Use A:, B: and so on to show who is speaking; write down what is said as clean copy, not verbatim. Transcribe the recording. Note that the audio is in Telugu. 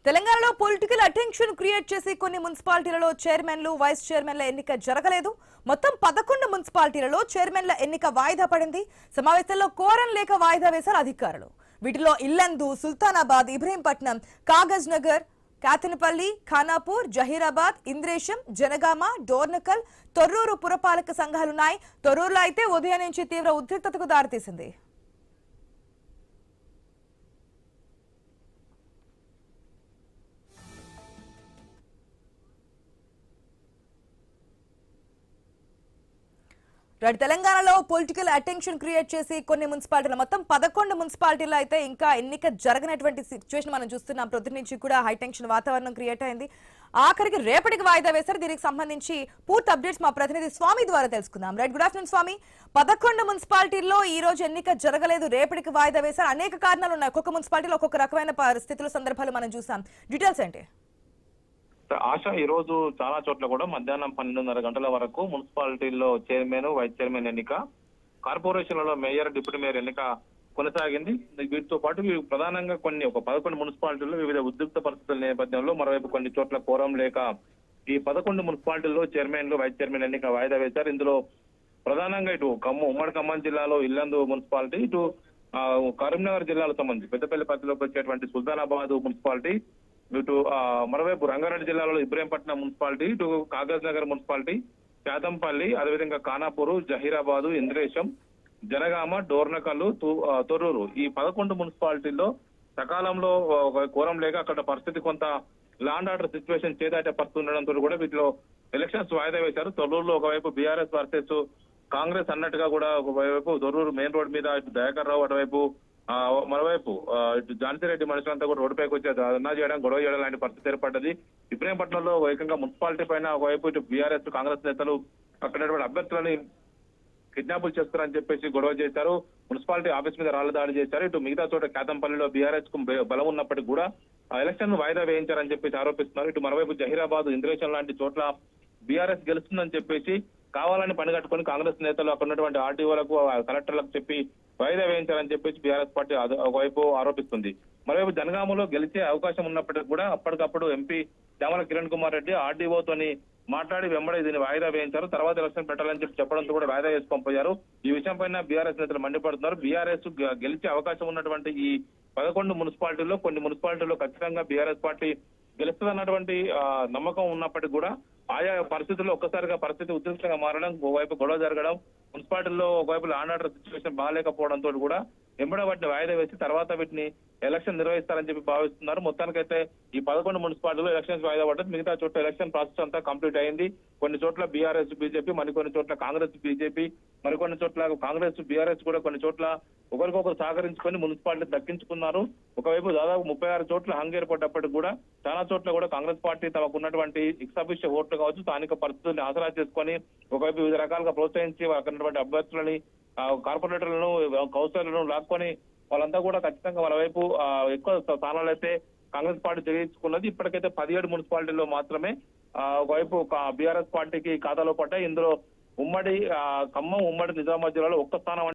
A: తెలంగాణలో పొలిటికల్ అటెన్షన్ క్రియేట్ చేసి కొన్ని మున్సిపాలిటీలలో చైర్మన్లు వైస్ చైర్మన్ల ఎన్నిక జరగలేదు. మొత్తం 11 మున్సిపాలిటీలలో చైర్మన్ల ఎన్నిక వాయిదా పడింది. సమావేశంలో కోరం లేక వాయిదా వేశారు అధికారులు. వీటిలో ఇల్లందు, సుల్తానాబాద్, ఇబ్రహీంపట్నం, కాగజ్ నగర్, కాతనపల్లి, ఖానాపూర్, జహీరాబాద్, ఇంద్రేశం, జనగామ, డోర్నకల్, తొర్రూరు పురపాలక సంఘాలున్నాయి. తొర్రూరులో అయితే ఉదయం నుంచి తీవ్ర ఉద్రిక్తతకు దారితీసింది. తెలంగాణలో పొలిటికల్ అటెన్షన్ క్రియేట్ చేసి కొన్ని మున్సిపాలిటీలు మొత్తం 11 మున్సిపాలిటీలు అయితే ఇంకా ఎన్నిక జరగనటువంటి సిచ్యువేషన్ మనం చూస్తున్నాం. ప్రొద్దు నుంచి కూడా హై టెన్షన్ వాతావరణం క్రియేట్ అయింది. ఆఖరికి రేపటికి వాయిదా వేశారు. దీనికి సంబంధించి పూర్తి అప్డేట్స్ మా ప్రతినిధి స్వామి ద్వారా తెలుసుకుందాం. రైట్, గుడ్ ఆఫ్టర్నూన్ స్వామి. 11 మున్సిపాలిటీల్లో ఈ రోజు ఎన్నిక జరగలేదు, రేపటికి వాయిదా వేశారు. అనేక కారణాలు ఉన్నాయి. ఒక్కొక్క మున్సిపాలిటీలో ఒక్కొక్క రకమైన పరిస్థితుల సందర్భాలు మనం చూసాం. డీటెయిల్స్ ఏంటి?
B: ఆశ ఈ రోజు చాలా చోట్ల కూడా మధ్యాహ్నం 12:30 గంటల వరకు మున్సిపాలిటీల్లో చైర్మన్, వైస్ చైర్మన్ ఎన్నిక, కార్పొరేషన్లలో మేయర్, డిప్యూటీ మేయర్ ఎన్నిక కొనసాగింది. వీటితో పాటు ప్రధానంగా ఒక 11 మున్సిపాలిటీల్లో వివిధ ఉద్రిక్త పరిస్థితుల నేపథ్యంలో మరోవైపు కొన్ని చోట్ల కోరం లేక ఈ 11 మున్సిపాలిటీల్లో చైర్మన్లు, వైస్ చైర్మన్ ఎన్నిక వాయిదా వేశారు. ఇందులో ప్రధానంగా ఇటు ఉమ్మడి ఖమ్మం జిల్లాలో ఇల్లందు మున్సిపాలిటీ, ఇటు కరీంనగర్ జిల్లాలో సంబంధించి పెద్దపల్లి పరిధిలోకి వచ్చేటువంటి సుల్తానాబాద్ మున్సిపాలిటీ, ఇటు మరోవైపు రంగారెడ్డి జిల్లాలో ఇబ్రహీంపట్నం మున్సిపాలిటీ, ఇటు కాగజ్ నగర్ మున్సిపాలిటీ, శాతంపల్లి, అదేవిధంగా ఖానాపూర్, జహీరాబాదు, ఇంద్రేశం, జనగామ, డోర్నకల్లు, తొర్రూరు ఈ 11 మున్సిపాలిటీల్లో సకాలంలో కోరం లేక అక్కడ పరిస్థితి కొంత లాండ్ ఆర్డర్ సిచ్యువేషన్ చేదాటే పరిస్థితి ఉండడంతో కూడా వీటిలో ఎలక్షన్స్ వాయిదా వేశారు. తొర్రూరులో ఒకవైపు బీఆర్ఎస్ వర్సెస్ కాంగ్రెస్ అన్నట్టుగా కూడా ఒకవైపు తొర్రూరు మెయిన్ రోడ్ మీద ఇటు దయాకర్ రావు, అటువైపు మరోవైపు ఇటు ఝాన్సీరెడ్డి మనుషులంతా కూడా రోడ్డుపైకి వచ్చి ధర్నా చేయడం, గొడవ చేయడం లాంటి పరిస్థితి ఏర్పడ్డది. ఇబ్రహీంపట్నంలో ఏకంగా మున్సిపాలిటీ పైన ఒకవైపు ఇటు బీఆర్ఎస్, కాంగ్రెస్ నేతలు అక్కడ అభ్యర్థులని కిడ్నాపులు చేస్తారని చెప్పేసి గొడవ చేశారు. మున్సిపాలిటీ ఆఫీస్ మీద రాళ్ల దాడి చేశారు. ఇటు మిగతా చోట కాతంపల్లిలో బీఆర్ఎస్ కు బలం ఉన్నప్పటికీ కూడా ఎలక్షన్ వాయిదా వేయించారని చెప్పేసి ఆరోపిస్తున్నారు. ఇటు మరోవైపు జహీరాబాద్, ఇంద్రేశం లాంటి చోట్ల బీఆర్ఎస్ గెలుస్తుందని చెప్పేసి కావాలని పనిగట్టుకుని కాంగ్రెస్ నేతలు అక్కడ ఉన్నటువంటి ఆర్టీఓలకు, కలెక్టర్లకు చెప్పి వాయిదా వేయించాలని చెప్పేసి బీఆర్ఎస్ పార్టీ ఒకవైపు ఆరోపిస్తుంది. మరోవైపు జనగామలో గెలిచే అవకాశం ఉన్నప్పటికీ కూడా అప్పటికప్పుడు ఎంపీ చామల కిరణ్ కుమార్ రెడ్డి ఆర్డీఓతోని మాట్లాడి వెంబడి దీన్ని వాయిదా వేయించారు. తర్వాత ఎలక్షన్ పెట్టాలని చెప్పడంతో కూడా వాయిదా వేసి పంపారు. ఈ విషయం పైన బీఆర్ఎస్ నేతలు మండిపడుతున్నారు. బీఆర్ఎస్ గెలిచే అవకాశం ఉన్నటువంటి ఈ 11 మున్సిపాలిటీల్లో కొన్ని మున్సిపాలిటీల్లో ఖచ్చితంగా బీఆర్ఎస్ పార్టీ గెలుస్తుందన్నటువంటి నమ్మకం ఉన్నప్పటికీ కూడా ఆయా పరిస్థితుల్లో ఒక్కసారిగా పరిస్థితి ఉద్రిక్తంగా మారడం, ఒకవైపు గొడవ జరగడం, మున్సిపాలిటీల్లో ఒకవైపు లాండ్ ఆర్డర్ సిచ్యువేషన్ బాగాలేకపోవడంతో కూడా వెంబడ వాటిని వాయిదా వేసి తర్వాత వీటిని ఎలక్షన్ నిర్వహిస్తారని చెప్పి భావిస్తున్నారు. మొత్తానికైతే ఈ 11 మున్సిపాలిటీలో ఎలక్షన్స్ వాయిదా పడ్డది. మిగతా చోట్ల ఎలక్షన్ ప్రాసెస్ అంతా కంప్లీట్ అయింది. కొన్ని చోట్ల బీఆర్ఎస్, బీజేపీ, మరికొన్ని చోట్ల కాంగ్రెస్, బీజేపీ, మరికొన్ని చోట్ల కాంగ్రెస్, బీఆర్ఎస్ కూడా కొన్ని చోట్ల ఒకరికొకరు సహకరించుకొని మున్సిపాలిటీ దక్కించుకున్నారు. ఒకవైపు దాదాపు 36 చోట్ల హంగ్ ఏర్పడ్డప్పటికి కూడా చాలా చోట్ల కూడా కాంగ్రెస్ పార్టీ తమకు ఉన్నటువంటి ఎక్సాఫిషియల్ ఓట్లు కావచ్చు, స్థానిక పరిస్థితుల్ని ఆసరా చేసుకొని ఒకవైపు వివిధ రకాలుగా ప్రోత్సహించి అక్కడ ఉన్నటువంటి అభ్యర్థులని, కార్పొరేటర్లను, కౌన్సిలర్లను లాక్కొని వాళ్ళంతా కూడా ఖచ్చితంగా వాళ్ళ వైపు ఎక్కువ స్థానాలు అయితే కాంగ్రెస్ పార్టీ జయించుకున్నది. ఇప్పటికైతే 17 మున్సిపాలిటీల్లో మాత్రమే ఒకవైపు బీఆర్ఎస్ పార్టీకి ఖాతాలో పడ్డాయి. ఇందులో ఉమ్మడి ఖమ్మం, ఉమ్మడి నిజామాబాద్ జిల్లాలో ఒక్క స్థానం